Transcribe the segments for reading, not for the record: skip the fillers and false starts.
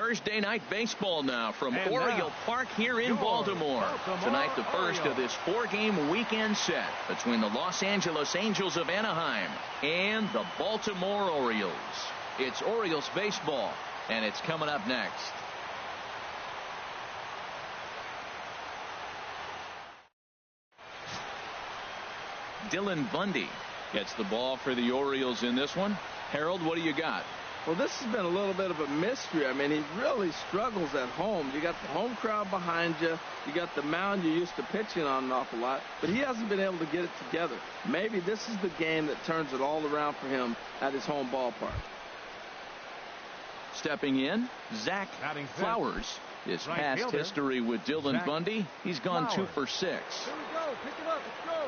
Thursday night baseball now from Oriole Park here in Baltimore. Tonight, the first of this 4-game weekend set between the Los Angeles Angels of Anaheim and the Baltimore Orioles. It's Orioles baseball, and it's coming up next. Dylan Bundy gets the ball for the Orioles in this one. Harold, what do you got? Well, this has been a little bit of a mystery. I mean, he really struggles at home. You got the home crowd behind you. You got the mound you're used to pitching on an awful lot. But he hasn't been able to get it together. Maybe this is the game that turns it all around for him at his home ballpark. Stepping in, Zach Flowers. His past history with Dylan Bundy, he's gone 2 for 6. Here we go. Pick it up. Let's go.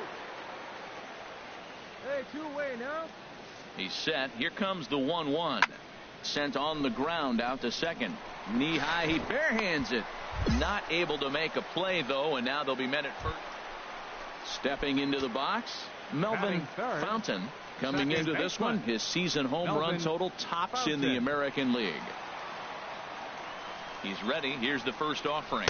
Hey, 2 away now. He's set. Here comes the 1-1. Sent on the ground out to second. Knee high. He barehands it. Not able to make a play, though, and now they'll be men at first. Stepping into the box, Melvin Fountain. Coming into this one, his season home run total tops in the American League. He's ready. Here's the first offering.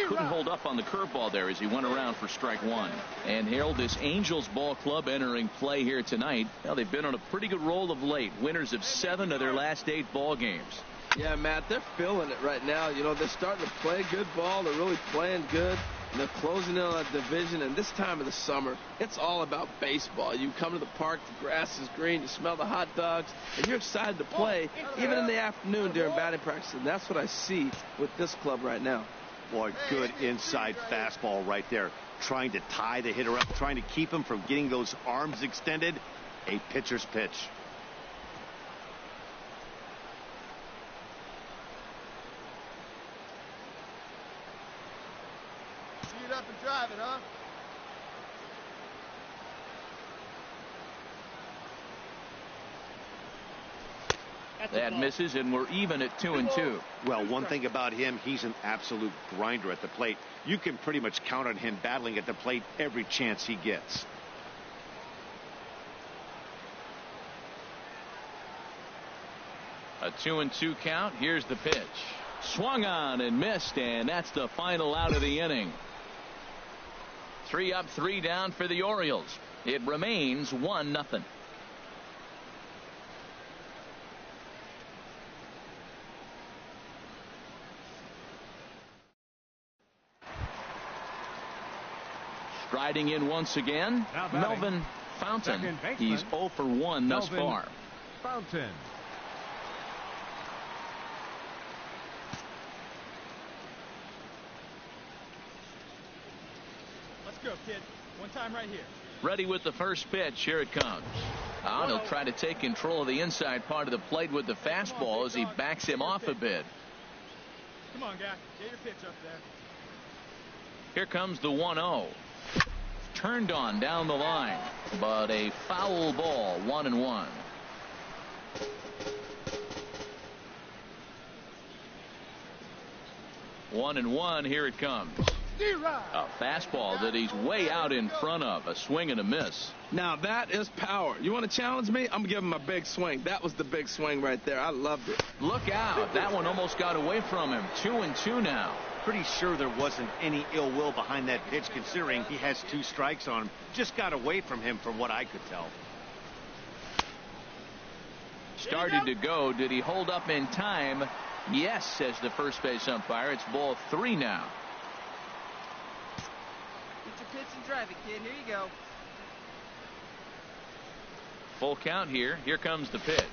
Couldn't hold up on the curveball there as he went around for strike 1. And Harold, this Angels ball club entering play here tonight. Well, they've been on a pretty good roll of late. Winners of 7 of their last 8 ball games. Yeah, Matt, they're feeling it right now. You know, they're starting to play good ball. They're really playing good. And they're closing in on a division. And this time of the summer, it's all about baseball. You come to the park, the grass is green, you smell the hot dogs, and you're excited to play even in the afternoon during batting practice. And that's what I see with this club right now. Boy, good inside fastball right there. Trying to tie the hitter up, trying to keep him from getting those arms extended. A pitcher's pitch. Speed up and drive it, huh? That misses, and we're even at 2-2. Well, one thing about him, he's an absolute grinder at the plate. You can pretty much count on him battling at the plate every chance he gets. A 2-2 count. Here's the pitch. Swung on and missed, and that's the final out of the inning. 3 up, 3 down for the Orioles. It remains 1-0. Striding in once again, Melvin Fountain. He's 0 for 1 thus far. Fountain. Let's go, kid. One time right here. Ready with the first pitch. Here it comes. He'll try to take control of the inside part of the plate with the fastball as he backs him off a bit. Come on, guy. Get your pitch up there. Here comes the 1-0. Turned on down the line, but a foul ball. 1-1. One and one. Here it comes. A fastball that he's way out in front of. A swing and a miss. Now that is power. You want to challenge me? I'm going to give him a big swing. That was the big swing right there. I loved it. Look out. That one almost got away from him. 2-2 now. Pretty sure there wasn't any ill will behind that pitch, considering he has 2 strikes on him. Just got away from him from what I could tell. Started to go. Did he hold up in time? Yes, says the first base umpire. It's ball 3 now. Get your pitch and drive it, kid. Here you go. Full count here. Here comes the pitch.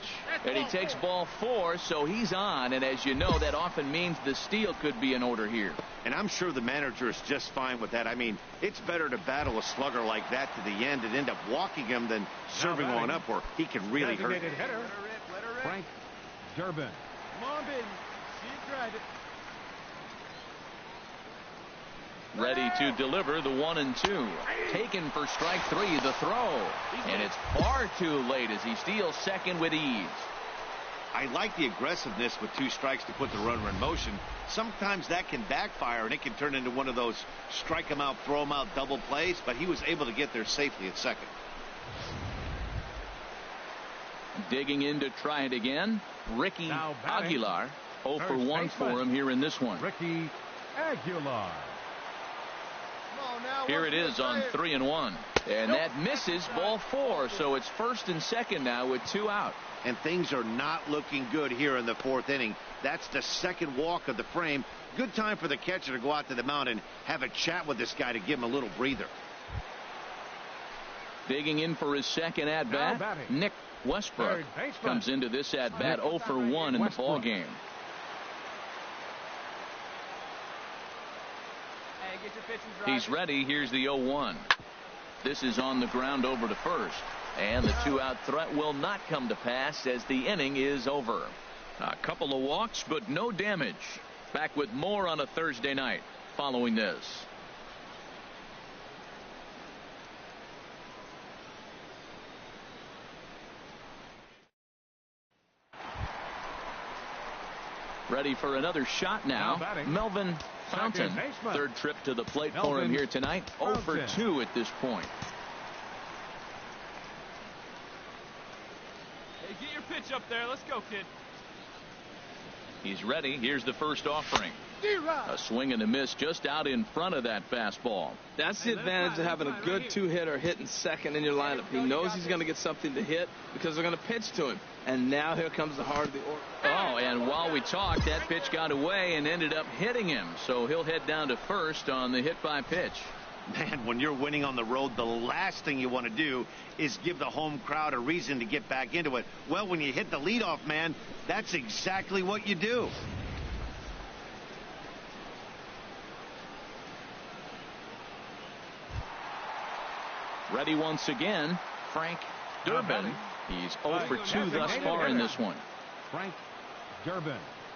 And he takes ball 4, so he's on. And as you know, that often means the steal could be in order here. And I'm sure the manager is just fine with that. I mean, it's better to battle a slugger like that to the end and end up walking him than serving one up where he can really hurt. Hitter. Let her rip. Frank Durbin. Come on, baby. See it, drive it. Ready to deliver the 1-2. Taken for strike 3, the throw. And it's far too late as he steals second with ease. I like the aggressiveness with 2 strikes to put the runner in motion. Sometimes that can backfire and it can turn into one of those strike him out, throw him out double plays, but he was able to get there safely at second. Digging in to try it again, Ricky Aguilar. 0 for 1 for him here in this one. Ricky Aguilar. Here it is on 3-1. And that misses ball 4. So it's 1st and 2nd now with 2 out. And things are not looking good here in the 4th inning. That's the 2nd walk of the frame. Good time for the catcher to go out to the mound and have a chat with this guy to give him a little breather. Digging in for his 2nd at bat, Nick Westbrook comes into this at bat 0 for 1 in the ball game. Hey, get your pitch and drive. He's ready. Here's the 0-1. This is on the ground over to first. And the 2-out threat will not come to pass as the inning is over. A couple of walks, but no damage. Back with more on a Thursday night following this. Ready for another shot now. Melvin Fountain. 3rd trip to the plate for him here tonight. 0 for 2 at this point. Hey, get your pitch up there. Let's go, kid. He's ready. Here's the first offering. A swing and a miss just out in front of that fastball. That's the advantage of having a good 2-hitter hitting 2nd in your lineup. He knows he's going to get something to hit because they're going to pitch to him. And now here comes the heart of the order. Oh, and while we talked, that pitch got away and ended up hitting him. So he'll head down to first on the hit by pitch. Man, when you're winning on the road, the last thing you want to do is give the home crowd a reason to get back into it. Well, when you hit the leadoff man, that's exactly what you do. Ready once again, Frank Durbin. He's 0 for 2 thus far in this one. Frank Durbin.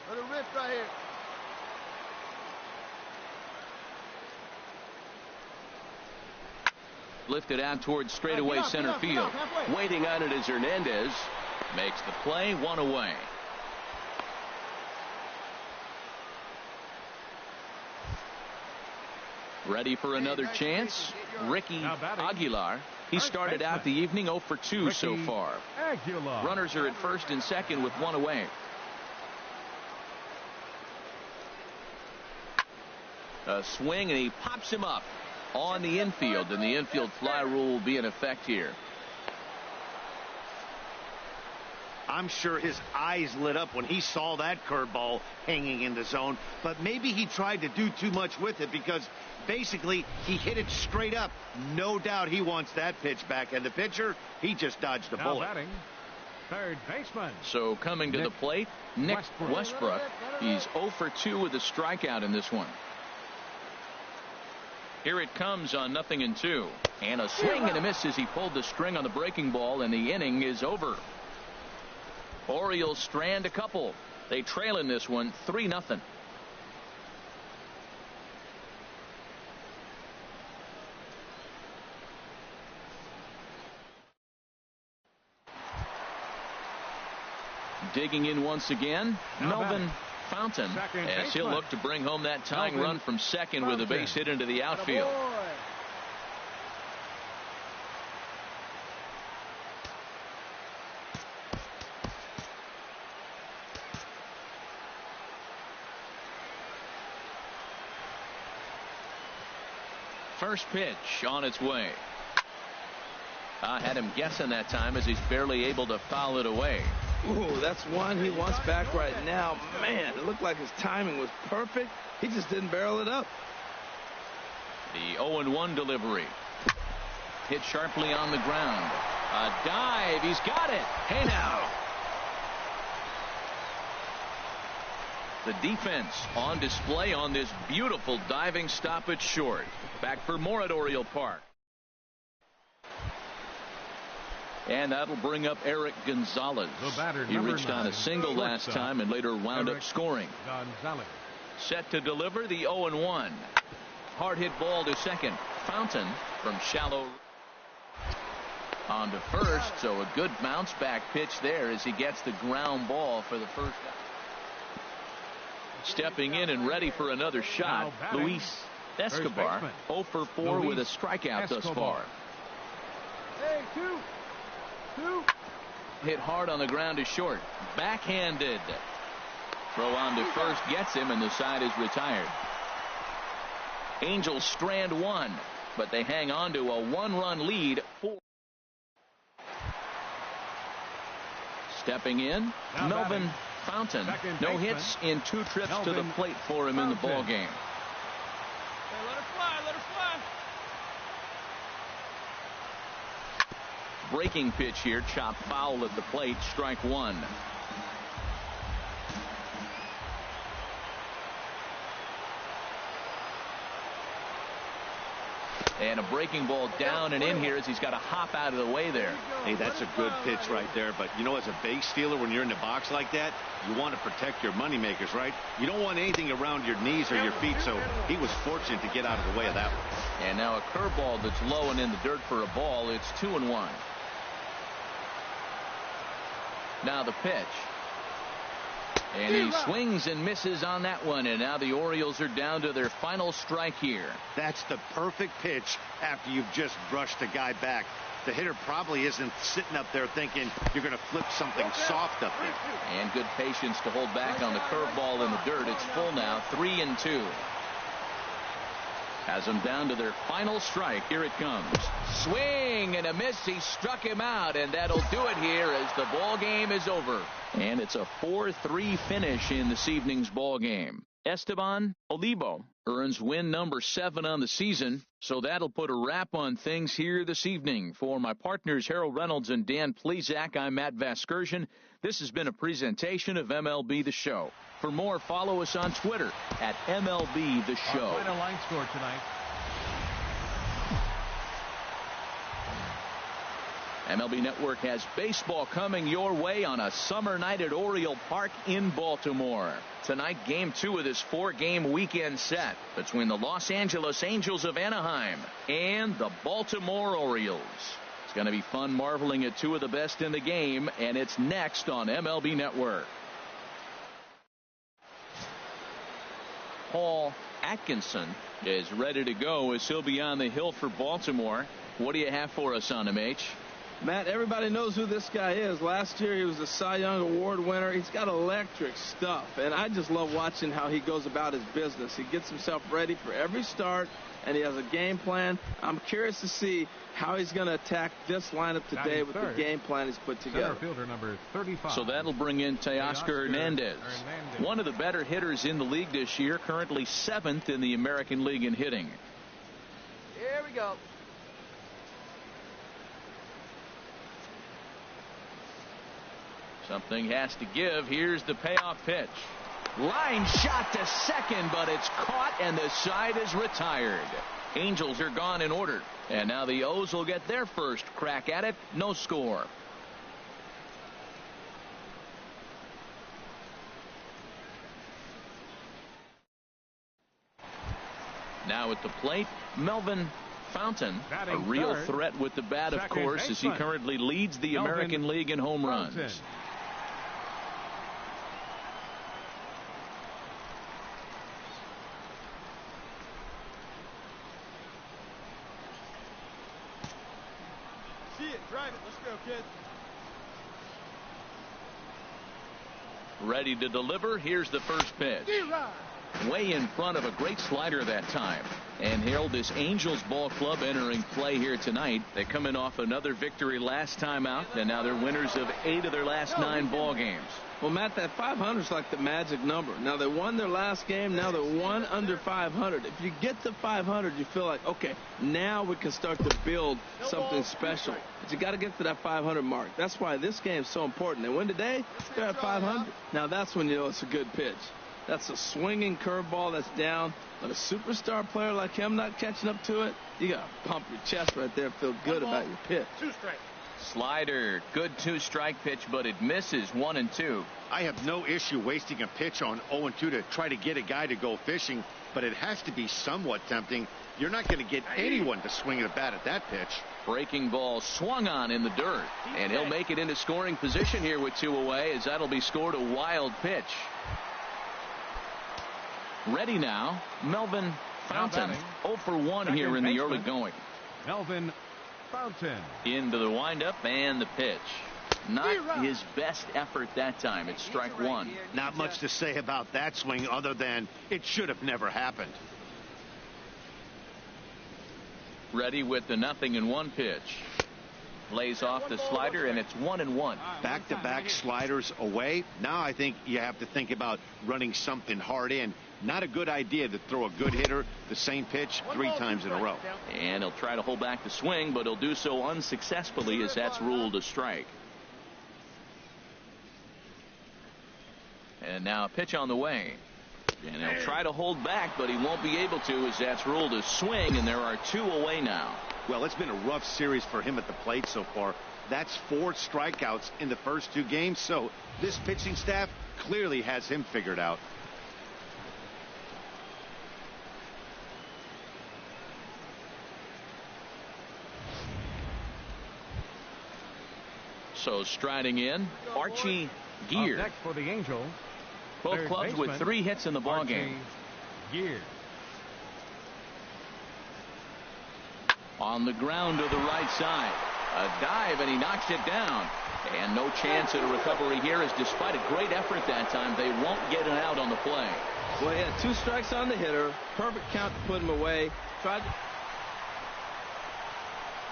Let it rip right here. Lifted out towards straightaway center field. Waiting on it is Hernandez. Makes the play, 1 away. Ready for another chance. Ricky Aguilar. He started out the evening 0 for 2 so far. Runners are at 1st and 2nd with 1 away. A swing, and he pops him up on the infield, and the infield fly rule will be in effect here. I'm sure his eyes lit up when he saw that curveball hanging in the zone, but maybe he tried to do too much with it because basically he hit it straight up. No doubt he wants that pitch back, and the pitcher, he just dodged the bullet. Batting, 3rd baseman. So coming to the plate, Nick Westbrook. He's 0 for 2 with a strikeout in this one. Here it comes on 0-2. And a swing and a miss as he pulled the string on the breaking ball, and the inning is over. Orioles strand a couple. They trail in this one 3-0. Digging in once again, Melvin Fountain, as he'll look to bring home that tying run from second with a base hit into the outfield. First pitch on its way. I had him guessing that time as he's barely able to foul it away. Ooh, that's one he wants back right now. Man, it looked like his timing was perfect. He just didn't barrel it up. The 0-1 delivery. Hit sharply on the ground. A dive. He's got it. Hey now. The defense on display on this beautiful diving stop at short. Back for more at Oriole Park. And that'll bring up Eric Gonzalez. He reached on a single last time and later wound up scoring. Set to deliver the 0-1. Hard hit ball to second. Fountain from shallow on to first. So a good bounce back pitch there as he gets the ground ball for the first out. Stepping in and ready for another shot, Luis Escobar. 0 for 4 with a strikeout thus far. Hey, two. Hit hard on the ground to short. Backhanded. Throw on to first gets him, and the side is retired. Angels strand one, but they hang on to a one-run lead. Stepping in, Now Melvin batting. Fountain. Second No baseman, hits in 2 trips to the Melvin plate for him in the Fountain. ball game. Hey, let her fly, let her fly. Breaking pitch here, chopped foul at the plate, strike one. And a breaking ball down and in here as he's got to hop out of the way there. Hey, that's a good pitch right there. But, you know, as a base stealer, when you're in the box like that, you want to protect your moneymakers, right? You don't want anything around your knees or your feet, so he was fortunate to get out of the way of that one. And now a curveball that's low and in the dirt for a ball. It's 2-1. Now the pitch. And he swings and misses on that one, and now the Orioles are down to their final strike here. That's the perfect pitch after you've just brushed a guy back. The hitter probably isn't sitting up there thinking you're going to flip something soft up there. And good patience to hold back on the curveball in the dirt. It's full now, 3-2. Has them down to their final strike. Here it comes. Swing and a miss. He struck him out, and that'll do it here as the ball game is over. And it's a 4-3 finish in this evening's ball game. Esteban Olivo earns win number 7 on the season, so that'll put a wrap on things here this evening. For my partners Harold Reynolds and Dan Plesac, I'm Matt Vasgersian. This has been a presentation of MLB The Show. For more, follow us on Twitter at MLB The Show. Our final line score tonight. MLB Network has baseball coming your way on a summer night at Oriole Park in Baltimore. Tonight, Game 2 of this 4-game weekend set between the Los Angeles Angels of Anaheim and the Baltimore Orioles. It's going to be fun marveling at 2 of the best in the game, and it's next on MLB Network. Paul Atkinson is ready to go as he'll be on the hill for Baltimore. What do you have for us on him, H? Matt, everybody knows who this guy is. Last year he was a Cy Young Award winner. He's got electric stuff, and I just love watching how he goes about his business. He gets himself ready for every start, and he has a game plan. I'm curious to see how he's going to attack this lineup today with the game plan he's put together. Center fielder number 35. So that'll bring in Teoscar Hernandez, one of the better hitters in the league this year, currently 7th in the American League in hitting. Here we go. Something has to give. Here's the payoff pitch. Line shot to second, but it's caught and the side is retired. Angels are gone in order. And now the O's will get their first crack at it. No score. Now at the plate, Melvin Fountain, a real threat with the bat, of course, as he currently leads the American League in home runs. See it, drive it. Let's go, kid. Ready to deliver. Here's the first pitch. Way in front of a great slider that time. And Harold, this Angels ball club entering play here tonight. They come in off another victory last time out, and now they're winners of 8 of their last 9 ball games. Well, Matt, that 500 is like the magic number. Now, they won their last game. Now they're 1 under 500. If you get to 500, you feel like, okay, now we can start to build something special. But you got to get to that 500 mark. That's why this game is so important. They win today, they're at 500. Now that's when you know it's a good pitch. That's a swinging curveball that's down. But a superstar player like him not catching up to it, you got to pump your chest right there and feel good about your pitch. 2 strikes. Slider, good 2-strike pitch, but it misses 1-2. I have no issue wasting a pitch on 0-2 to try to get a guy to go fishing, but it has to be somewhat tempting. You're not going to get anyone to swing at a bat at that pitch. Breaking ball swung on in the dirt, and he'll make it into scoring position here with 2 away, as that'll be scored a wild pitch. Ready now, Melvin Fountain, 0 for 1 here in the early going. Melvin Fountain. Into the windup and the pitch. Not his best effort that time. It's strike one. Not much to say about that swing other than it should have never happened. Ready with the 0-1 pitch. Lays off the slider, and it's 1-1. Back-to-back sliders away. Now I think you have to think about running something hard in. Not a good idea to throw a good hitter the same pitch 3 times in a row. And he'll try to hold back the swing, but he'll do so unsuccessfully as that's ruled a strike. And now a pitch on the way. And he'll try to hold back, but he won't be able to as that's ruled a swing, and there are 2 away now. Well, it's been a rough series for him at the plate so far. That's 4 strikeouts in the first 2 games, so this pitching staff clearly has him figured out. So striding in, Archie Gear. Up next for the Angels, Both clubs with 3 hits in the ballgame. Gear. On the ground to the right side. A dive, and he knocks it down. And no chance at a recovery here, as despite a great effort that time, they won't get an out on the play. Well, he had 2 strikes on the hitter. Perfect count to put him away. Tried to...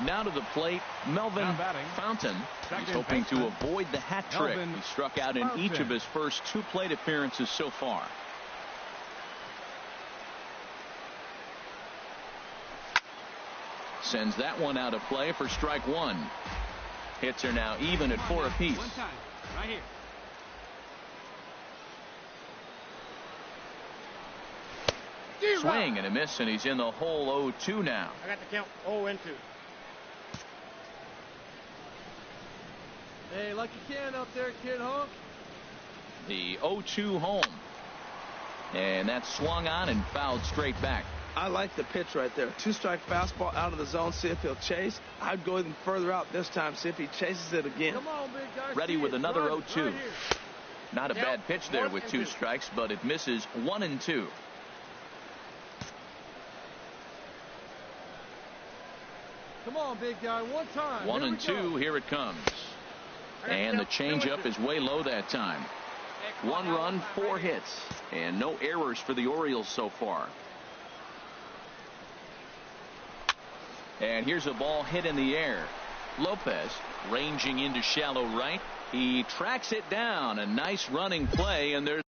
Now to the plate, Melvin Fountain. He's hoping to avoid the hat trick. He struck out in each of his first 2 plate appearances so far. Sends that one out of play for strike 1. Hits are now even at 4 apiece. One time, right here. Swing and a miss, and he's in the hole 0-2 now. I got the count 0-2. Hey, like you can out there, kid, huh? The 0-2 home. And that's swung on and fouled straight back. I like the pitch right there. 2-strike fastball out of the zone. See if he'll chase. I'd go even further out this time. See if he chases it again. Come on, big guy. Ready with another 0-2. Right here. Not a bad pitch there with 2 strikes, but it misses 1-2. Come on, big guy. One time. 1-2. Here it comes. And the changeup is way low that time. 1 run, 4 hits, and no errors for the Orioles so far. And here's a ball hit in the air. Lopez ranging into shallow right. He tracks it down. A nice running play, and there's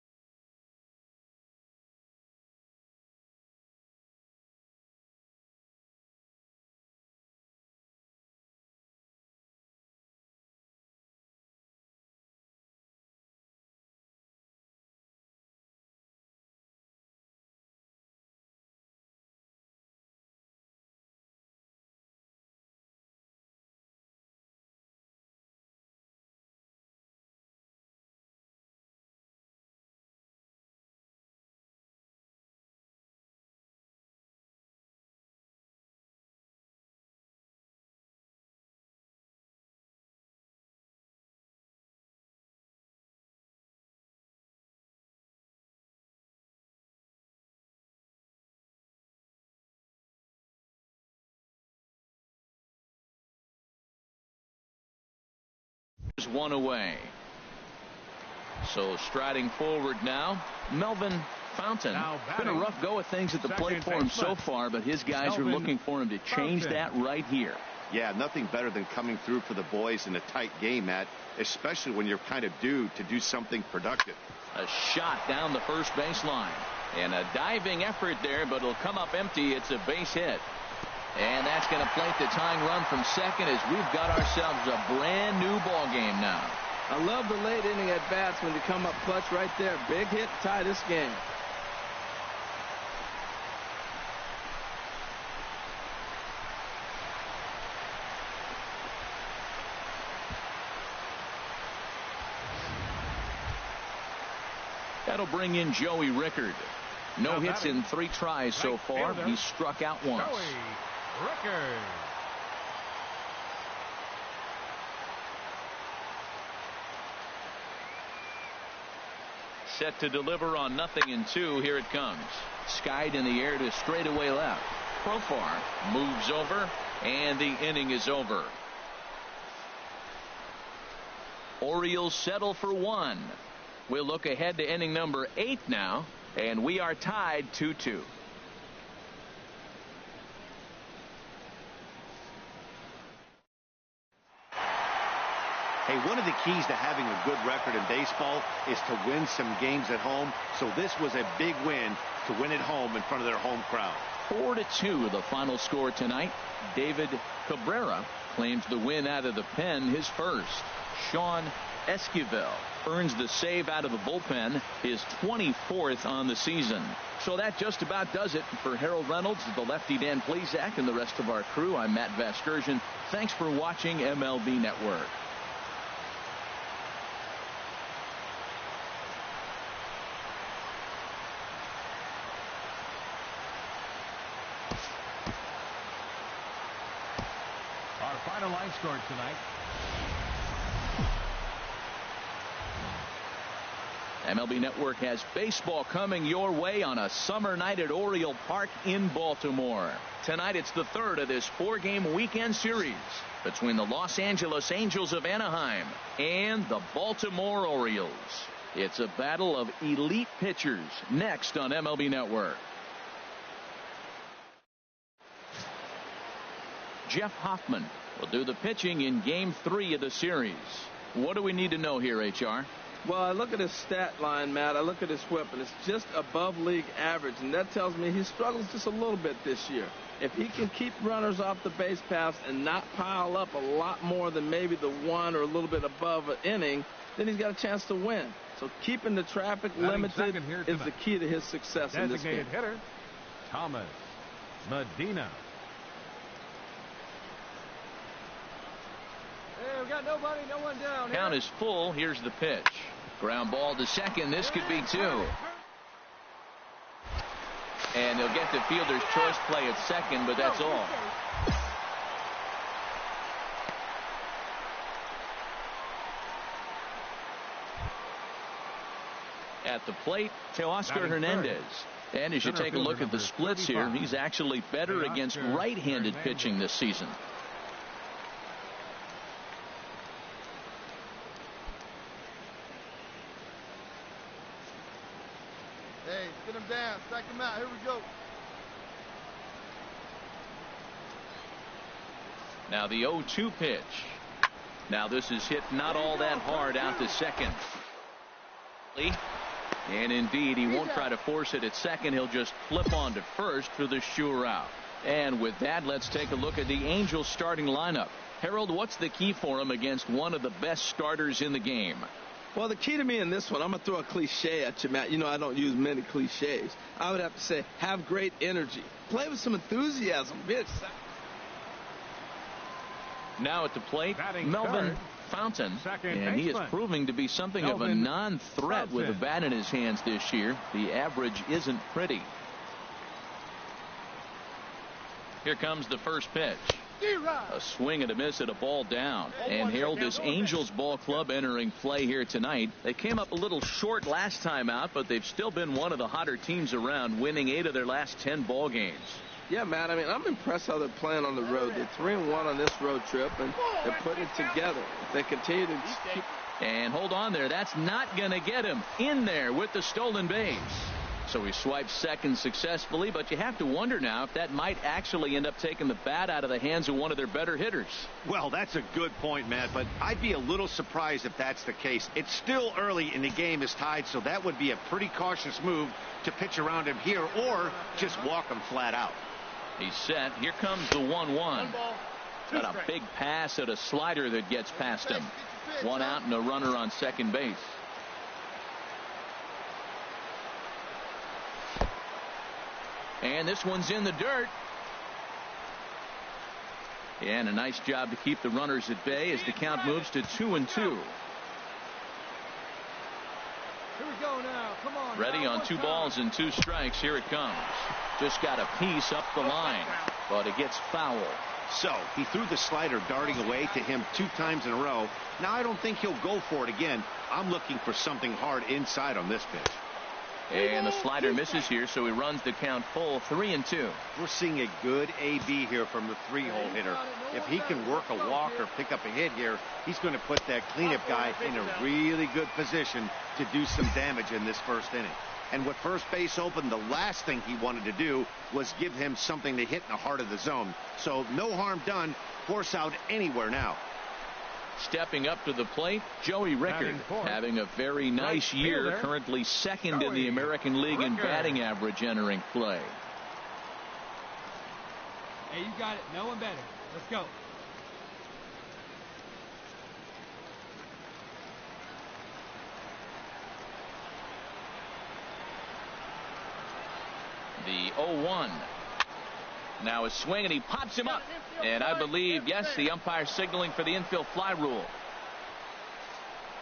one away. So striding forward now, Melvin Fountain. Been a rough go of things at the plate for him so far, but his guys are looking for him to change that right here. Yeah, nothing better than coming through for the boys in a tight game, Matt, especially when you're kind of due to do something productive. A shot down the first baseline, and a diving effort there, but it'll come up empty. It's a base hit. And that's going to plate the tying run from second, as we've got ourselves a brand new ball game now. I love the late inning at bats when you come up clutch right there. Big hit, tie this game. That'll bring in Joey Rickard. No hits in 3 tries so far. He's struck out once. Rickard. Set to deliver on 0-2. Here it comes. Skied in the air to straightaway left. Profar moves over, and the inning is over. Orioles settle for 1. We'll look ahead to inning number 8 now, and we are tied 2-2. Hey, one of the keys to having a good record in baseball is to win some games at home. So this was a big win to win at home in front of their home crowd. 4-2 the final score tonight. David Cabrera claims the win out of the pen, his first. Sean Esquivel earns the save out of the bullpen, his 24th on the season. So that just about does it for Harold Reynolds, the lefty Dan Plesac, and the rest of our crew. I'm Matt Vasgersian. Thanks for watching MLB Network. Our final line score tonight. MLB Network has baseball coming your way on a summer night at Oriole Park in Baltimore. Tonight it's the third of this 4-game weekend series between the Los Angeles Angels of Anaheim and the Baltimore Orioles. It's a battle of elite pitchers next on MLB Network. Jeff Hoffman will do the pitching in Game 3 of the series. What do we need to know here, HR? Well, I look at his stat line, Matt. I look at his whip, and it's just above league average, and that tells me he struggles just a little bit this year. If he can keep runners off the base paths and not pile up a lot more than maybe the one or a little bit above an inning, then he's got a chance to win. So keeping the traffic limited is the key to his success in this game. Designated hitter, Thomas Medina. Hey, we got nobody, no one down. Count is full. Here's the pitch. Ground ball to second. This could be 2. And they'll get the fielder's choice play at second, but that's all. At the plate, Teoscar Hernandez. And as you take a look at the splits here, he's actually better against right-handed pitching this season. Hey, get him down. Strike him out. Here we go. Now the 0-2 pitch. Now this is hit not all that hard out to second. And indeed, he won't try to force it at second. He'll just flip on to first for the sure out. And with that, let's take a look at the Angels starting lineup. Harold, what's the key for him against one of the best starters in the game? Well, the key to me in this one, I'm going to throw a cliche at you, Matt. You know I don't use many cliches. I would have to say, have great energy. Play with some enthusiasm. Be excited. Now at the plate, Batting Melvin third, Fountain. second And he is baseman, proving to be something of a Melvin non-threat with a Fountain. bat in his hands this year. The average isn't pretty. Here comes the first pitch. A swing and a miss at a ball down. And Harold, this Angels ball club entering play here tonight. They came up a little short last time out, but they've still been one of the hotter teams around, winning 8 of their last 10 ball games. Yeah, Matt, I mean, I'm impressed how they're playing on the road. They're 3-1 on this road trip, and they're putting it together. If they continue to keep... And hold on there. That's not going to get him in there with the stolen base. So he swipes second successfully, but you have to wonder now if that might actually end up taking the bat out of the hands of one of their better hitters. Well, that's a good point, Matt, but I'd be a little surprised if that's the case. It's still early and the game is tied, so that would be a pretty cautious move to pitch around him here or just walk him flat out. He's set. Here comes the 1-1. Got a big pass at a slider that gets past him. 1 out and a runner on second base. And this one's in the dirt. And a nice job to keep the runners at bay as the count moves to 2-2. Here we go now. Come on. Ready now. on One 2 time. balls and 2 strikes. Here it comes. Just got a piece up the line, but it gets foul. So he threw the slider darting away to him 2 times in a row. Now I don't think he'll go for it again. I'm looking for something hard inside on this pitch. And the slider misses here, so he runs the count full 3-2. We're seeing a good AB here from the 3-hole hitter. If he can work a walk or pick up a hit here, he's going to put that cleanup guy in a really good position to do some damage in this first inning. And with first base open, the last thing he wanted to do was give him something to hit in the heart of the zone. So no harm done. Force out anywhere now. Stepping up to the plate, Joey Rickard, having a very nice year, currently second in the American League in batting average entering play. Hey, you got it. No one better. Let's go. The 0-1. Now a swing, and he pops him up. And I believe, yes, the umpire signaling for the infield fly rule.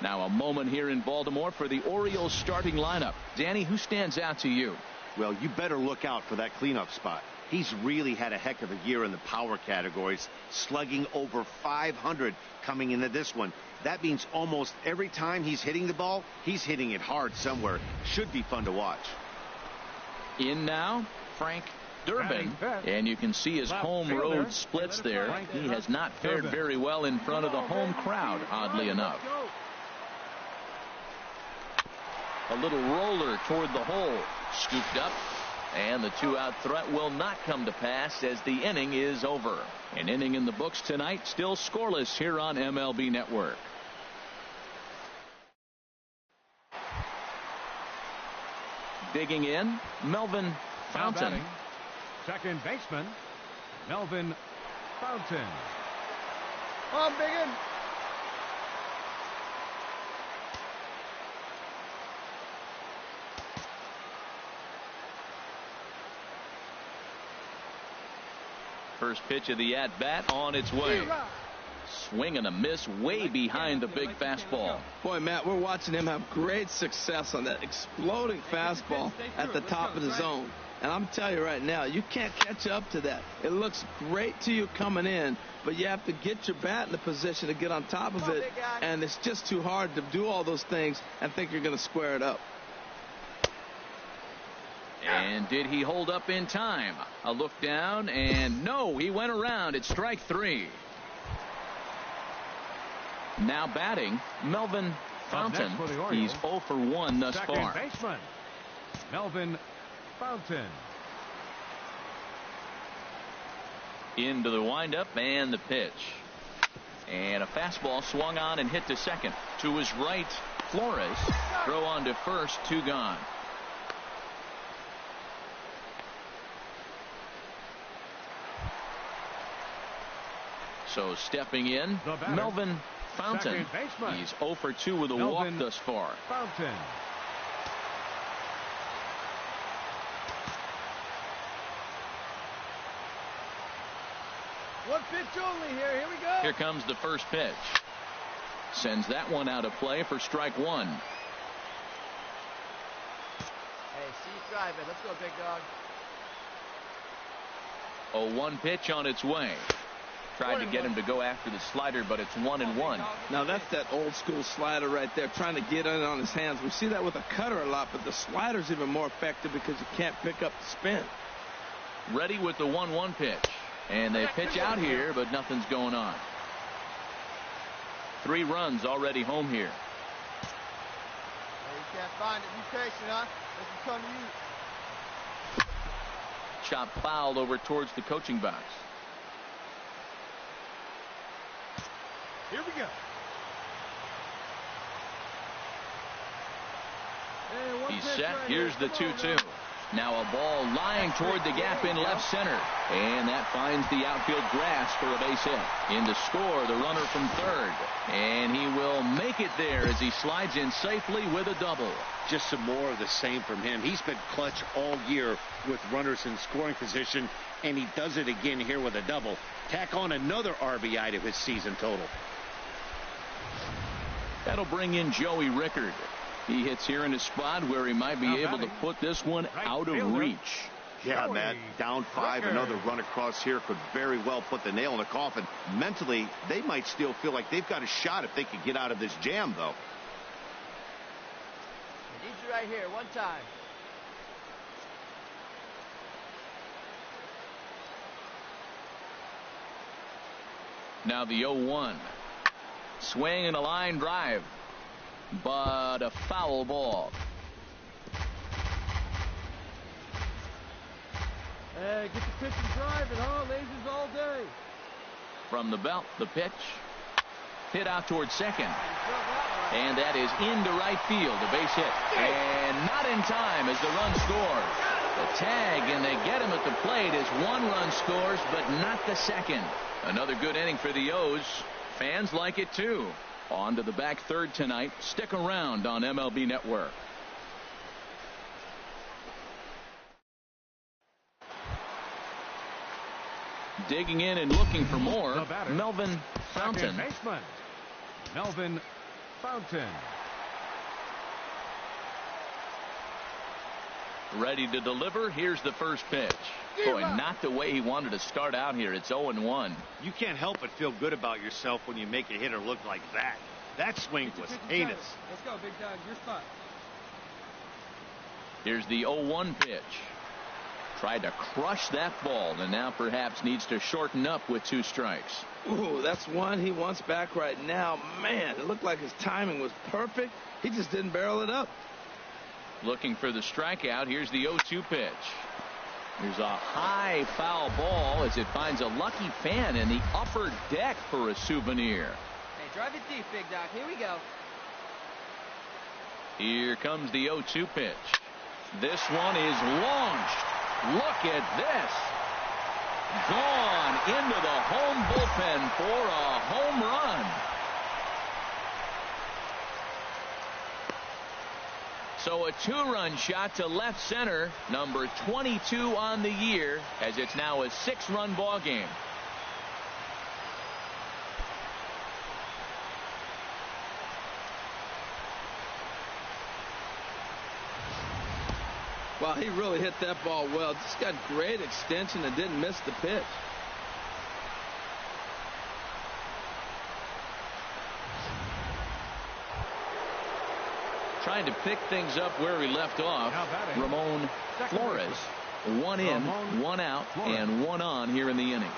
Now a moment here in Baltimore for the Orioles starting lineup. Danny, who stands out to you? Well, you better look out for that cleanup spot. He's really had a heck of a year in the power categories, slugging over 500 coming into this one. That means almost every time he's hitting the ball, he's hitting it hard somewhere. Should be fun to watch. In now, Frank Durbin, and you can see his home road splits there. He has not fared very well in front of the home crowd, oddly enough. A little roller toward the hole, scooped up, and the 2-out threat will not come to pass as the inning is over. An inning in the books tonight, still scoreless here on MLB Network. Digging in, Melvin Fountain. Second baseman, Melvin Fountain. Come on, Biggin. First pitch of the at-bat on its way. Swing and a miss way behind the big fastball. Boy, Matt, we're watching him have great success on that exploding fastball at the top of the zone. And I'm telling you right now, you can't catch up to that. It looks great to you coming in, but you have to get your bat in the position to get on top of it. And it's just too hard to do all those things and think you're going to square it up. And did he hold up in time? A look down, and no, he went around. It's strike 3. Now batting, Melvin Fountain. He's 0 for 1 thus far. Second baseman, Melvin Fountain. Into the windup and the pitch. And a fastball swung on and hit to second. To his right, Flores. Throw on to first, 2 gone. So stepping in, Melvin Fountain. He's 0 for 2 with a walk thus far. Fountain. One pitch only here. Here we go. Here comes the first pitch. Sends that one out of play for strike 1. Hey, see you driving. Let's go, big dog. 0-1 pitch on its way. Tried to get him to go after the slider, but it's 1-1. Now that's that old school slider right there, trying to get in on his hands. We see that with a cutter a lot, but the slider's even more effective because you can't pick up the spin. Ready with the 1-1 pitch. And they pitch out here, but nothing's going on. 3 runs already home here. Hey, you can't find it. Be patient, huh? This will come to you. Chop fouled over towards the coaching box. Here we go. Hey, he's set. Here's the 2-2. Now a ball lying toward the gap in left center. And that finds the outfield grass for a base hit. In to score, the runner from third. And he will make it there as he slides in safely with a double. Just some more of the same from him. He's been clutch all year with runners in scoring position, and he does it again here with a double. Tack on another RBI to his season total. That'll bring in Joey Rickard. He hits here in a spot where he might be able to put this one out of reach. Yeah, Matt, down 5, another run across here could very well put the nail in the coffin. Mentally, they might still feel like they've got a shot if they could get out of this jam, though. I need you right here, one time. Now the 0-1. Swing and a line drive, but a foul ball. Hey, get the pitch and drive it, huh? Lasers all day. From the belt, the pitch. Hit out towards second. And that is into right field. A base hit. And not in time as the run scores. The tag, and they get him at the plate as one run scores, but not the second. Another good inning for the O's. Fans like it too. On to the back third tonight. Stick around on MLB Network. Digging in and looking for more, Melvin Fountain. Baseman, Melvin Fountain. Ready to deliver. Here's the first pitch. Boy, not the way he wanted to start out here. It's 0-1. You can't help but feel good about yourself when you make a hitter look like that. That swing was heinous. Let's go, big dog. Your spot. Here's the 0-1 pitch. Tried to crush that ball, and now perhaps needs to shorten up with 2 strikes. Ooh, that's one he wants back right now. Man, it looked like his timing was perfect. He just didn't barrel it up. Looking for the strikeout. Here's the 0-2 pitch. There's a high foul ball as it finds a lucky fan in the upper deck for a souvenir. Hey, drive it deep, big dog. Here we go. Here comes the 0-2 pitch. This one is launched. Look at this. Gone into the home bullpen for a home run. So a 2-run shot to left center, number 22 on the year, as it's now a 6-run ball game. Wow, he really hit that ball well. Just got great extension and didn't miss the pitch. Trying to pick things up where he left off. Ramon Flores. 1 in, 1 out, and 1 on here in the inning.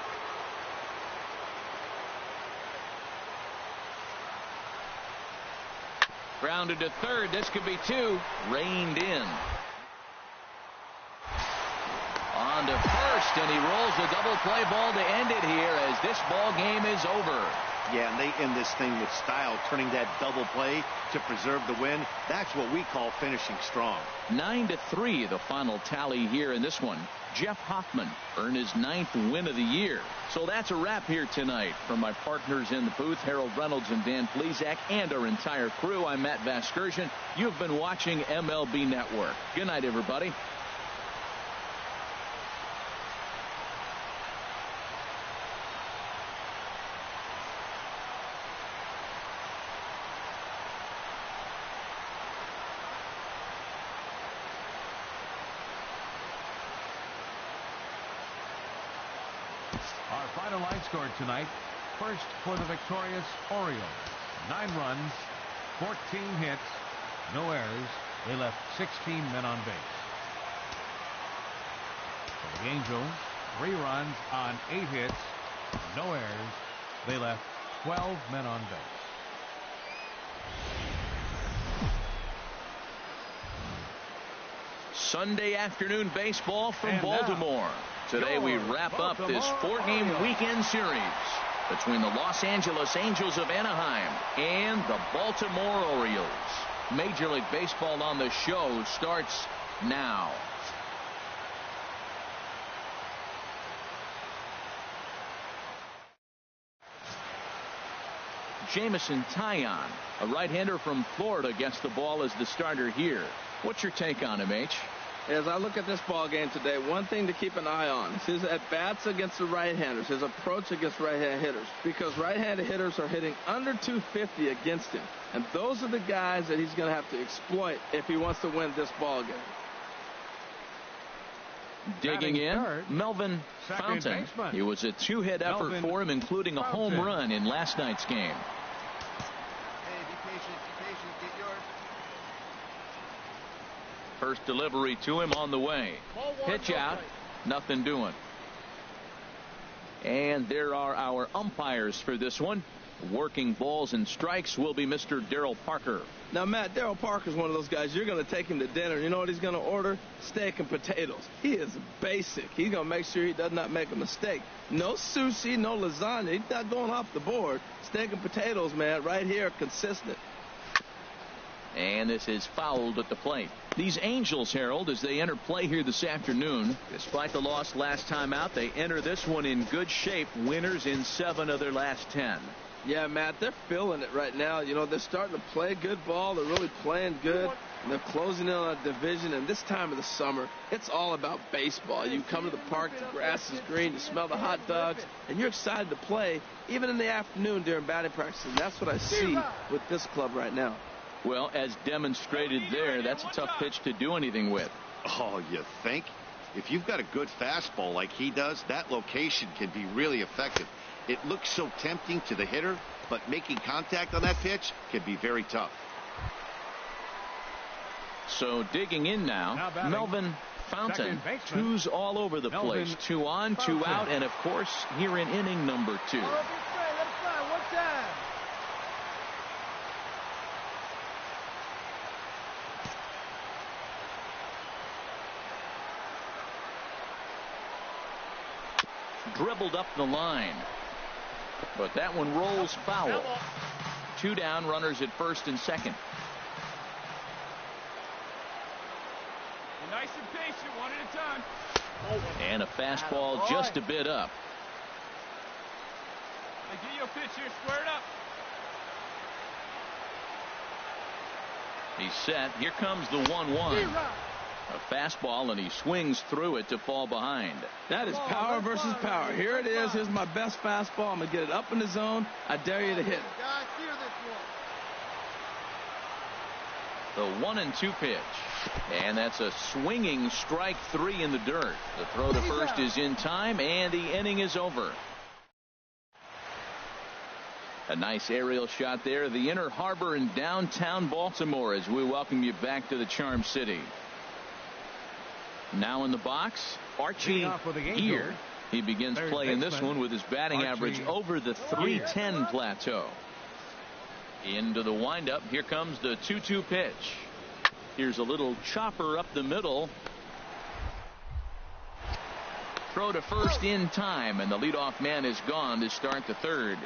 Grounded to third. This could be 2. Reined in. On to first, and he rolls the double play ball to end it here as this ball game is over. Yeah, and they end this thing with style, turning that double play to preserve the win. That's what we call finishing strong. 9-3 the final tally here in this one. Jeff Hoffman earned his 9th win of the year. So that's a wrap here tonight. From my partners in the booth, Harold Reynolds and Dan Plesac, and our entire crew, I'm Matt Vasgersian. You've been watching MLB Network. Good night, everybody. Our final line scored tonight. First for the victorious Orioles. 9 runs, 14 hits, no errors. They left 16 men on base. For the Angels, 3 runs on 8 hits, no errors. They left 12 men on base. Sunday afternoon baseball from Baltimore. Today we wrap up this 4-game weekend series between the Los Angeles Angels of Anaheim and the Baltimore Orioles. Major League Baseball on the show starts now. Jameson Taillon, a right-hander from Florida, gets the ball as the starter here. What's your take on him, H? As I look at this ball game today, one thing to keep an eye on is his at-bats against the right-handers, his approach against right-hand hitters, because right-handed hitters are hitting under 250 against him, and those are the guys that he's going to have to exploit if he wants to win this ball game. Digging in, Melvin Fountain. It was a 2-hit effort for him, including a home run in last night's game. Hey, be patient, get yours. First delivery to him on the way. Pitch out, nothing doing. And there are our umpires for this one. Working balls and strikes will be Mr. Darryl Parker. Now, Matt, Darryl Parker's one of those guys. You're going to take him to dinner. You know what he's going to order? Steak and potatoes. He is basic. He's going to make sure he does not make a mistake. No sushi, no lasagna. He's not going off the board. Steak and potatoes, man, right here, consistent. And this is fouled at the plate. These Angels, Harold, as they enter play here this afternoon, despite the loss last time out, they enter this one in good shape. Winners in 7 of their last 10. Yeah, Matt, they're feeling it right now. You know, they're starting to play good ball. They're really playing good. And they're closing in on a division. And this time of the summer, it's all about baseball. You come to the park, the grass is green, you smell the hot dogs, and you're excited to play, even in the afternoon during batting practices. And that's what I see with this club right now. Well, as demonstrated there, that's a tough pitch to do anything with. Oh, you think? If you've got a good fastball like he does, that location can be really effective. It looks so tempting to the hitter, but making contact on that pitch can be very tough. So digging in now Melvin Fountain. 2s all over the place. 2 on, 2 out, and of course here in inning number 2. Dribbled up the line, but that one rolls foul. 2 down, runners at first and second. Nice and patient, one at a time. And a fastball just a bit up. I give you a pitch here, square it up. He's set. Here comes the 1-1. A fastball, and he swings through it to fall behind. That is power versus power. Here it is. Here's my best fastball. I'm going to get it up in the zone. I dare you to hit. Guys, steer this one. The 1-2 pitch. And that's a swinging strike 3 in the dirt. The throw to first is in time, and the inning is over. A nice aerial shot there of the Inner Harbor in downtown Baltimore as we welcome you back to the Charm City. Now in the box, Archie Geer. He begins play in this one with his batting average over the 310 plateau. Into the windup. Here comes the 2-2 pitch. Here's a little chopper up the middle. Throw to first in time, and the leadoff man is gone to start the third.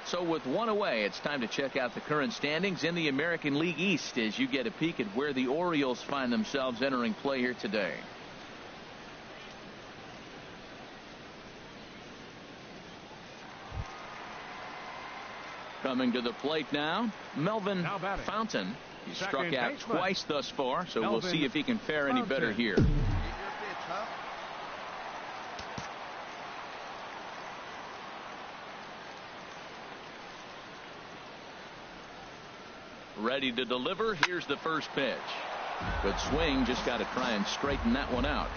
So with 1 away, it's time to check out the current standings in the American League East as you get a peek at where the Orioles find themselves entering play here today. Coming to the plate now, Melvin Fountain. He struck out twice thus far, so we'll see if he can fare any better here. Ready to deliver. Here's the first pitch. Good swing. Just got to try and straighten that one out.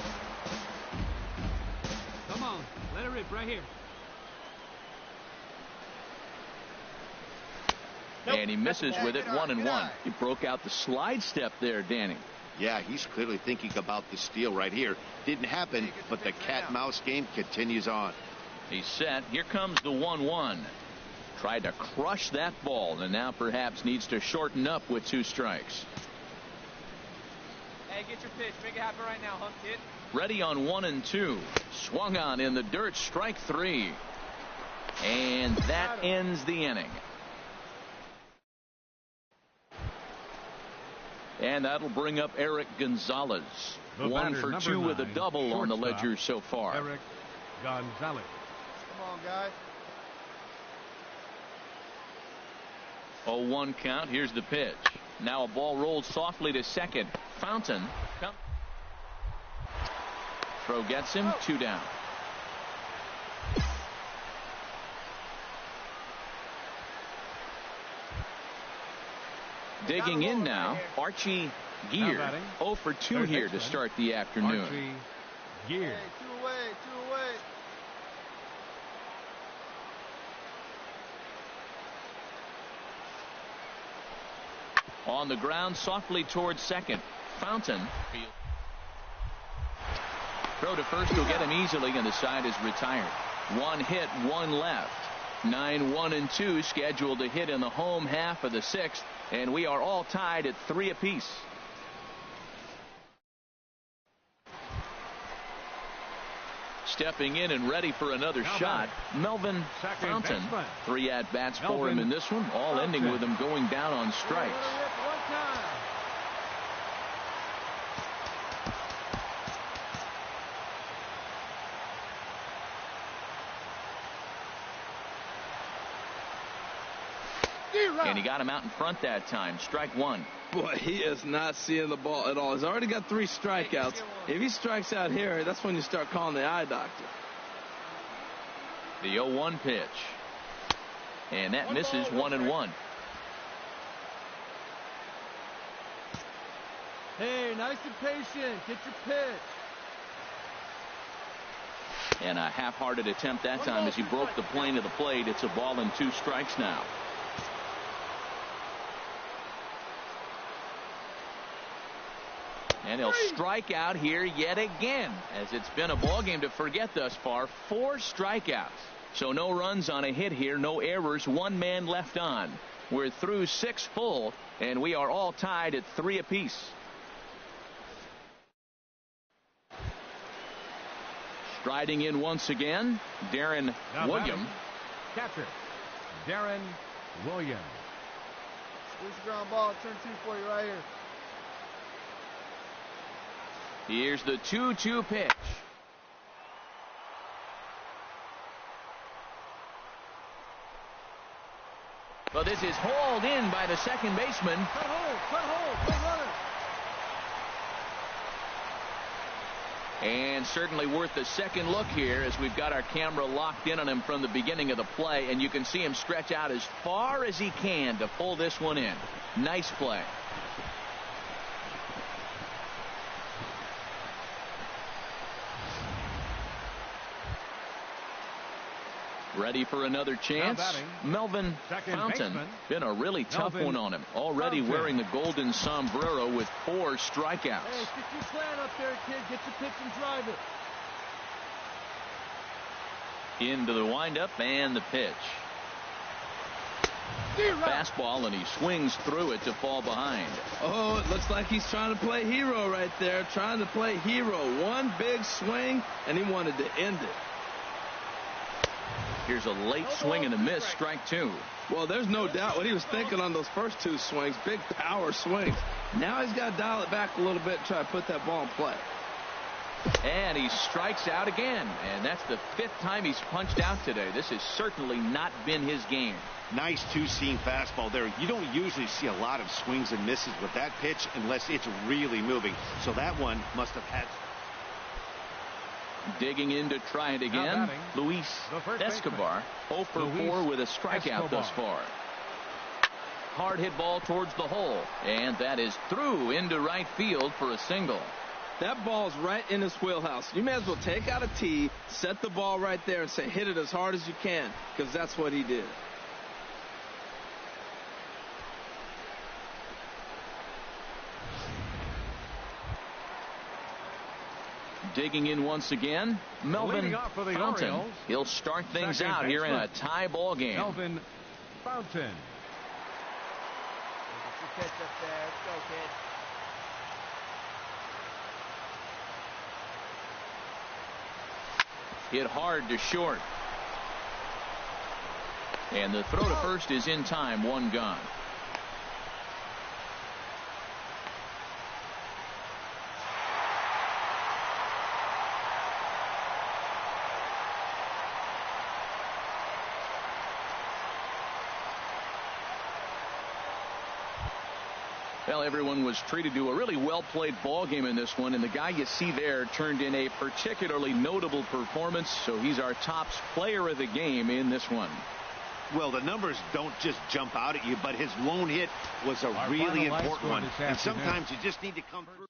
Come on, let it rip right here. And he misses with it. 1-1. He broke out the slide step there, Danny. Yeah, he's clearly thinking about the steal right here. Didn't happen, but the cat-mouse game continues on. He's set. Here comes the 1-1. Tried to crush that ball, and now perhaps needs to shorten up with 2 strikes. Hey, get your pitch. Make it happen right now, hunk kid. Ready on 1-2. Swung on in the dirt. Strike 3. And that ends the inning. And that'll bring up Eric Gonzalez. 1 for 2 with a double on the ledger so far. Eric Gonzalez. Come on, guys. 0-1 count. Here's the pitch. Now a ball rolled softly to second. Fountain. Throw gets him. 2 down. Digging in now, Archie Geer. 0 for 2 here to start the afternoon. Archie Geer. Hey, 2 away, 2 away. On the ground, softly towards second. Fountain. Throw to first will get him easily, and the side is retired. One hit, one left. 9-1-2 scheduled to hit in the home half of the sixth, and we are all tied at 3 apiece. Stepping in and ready for another shot, Melvin Fountain. 3 at-bats for him in this one, all ending with him going down on strikes. And he got him out in front that time. Strike 1. Boy, he is not seeing the ball at all. He's already got 3 strikeouts. If he strikes out here, that's when you start calling the eye doctor. The 0-1 pitch. And that misses 1-1. Hey, nice and patient. Get your pitch. And a half-hearted attempt that time as he broke the plane of the plate. It's a ball and 2 strikes now. And he'll strike out here yet again, as it's been a ball game to forget thus far. 4 strikeouts. So no runs on a hit here, no errors, 1 man left on. We're through 6 full, and we are all tied at 3 apiece. Striding in once again, Darren Williams. Catcher, Darren Williams. Here's the ground ball. Turn 2 for you right here. Here's the 2-2 pitch. Well, this is hauled in by the second baseman. Cut hold, no runner. And certainly worth a second look here, as we've got our camera locked in on him from the beginning of the play, and you can see him stretch out as far as he can to pull this one in. Nice play. Ready for another chance. Melvin Fountain. Been a really tough one on him. Already wearing the golden sombrero with 4 strikeouts. Hey, stick your plan up there, kid. Get your pitch and drive it. Into the windup and the pitch. Fastball, and he swings through it to fall behind. Oh, it looks like he's trying to play hero right there. Trying to play hero. 1 big swing, and he wanted to end it. Here's a late swing and a miss. Strike 2. Well, there's no doubt what he was thinking on those first 2 swings. Big power swings. Now he's got to dial it back a little bit and try to put that ball in play. And he strikes out again. And that's the 5th time he's punched out today. This has certainly not been his game. Nice 2-seam fastball there. You don't usually see a lot of swings and misses with that pitch unless it's really moving. So that one must have had. Digging in to try it again, Luis Escobar. 0 for 4 with a strikeout thus far. Hard hit ball towards the hole, and that is through into right field for a single. That ball's right in his wheelhouse. You may as well take out a tee, set the ball right there, and say hit it as hard as you can, because that's what he did. Digging in once again, Melvin Fountain. He'll start things out here in a tie ball game. Melvin Fountain. Pitch up there. Let's go, kid. Hit hard to short. And the throw to first is in time. 1 gone. Well, everyone was treated to a really well-played ball game in this one, and the guy you see there turned in a particularly notable performance, so he's our top player of the game in this one. Well, the numbers don't just jump out at you, but his lone hit was a really important one, and sometimes you just need to come through.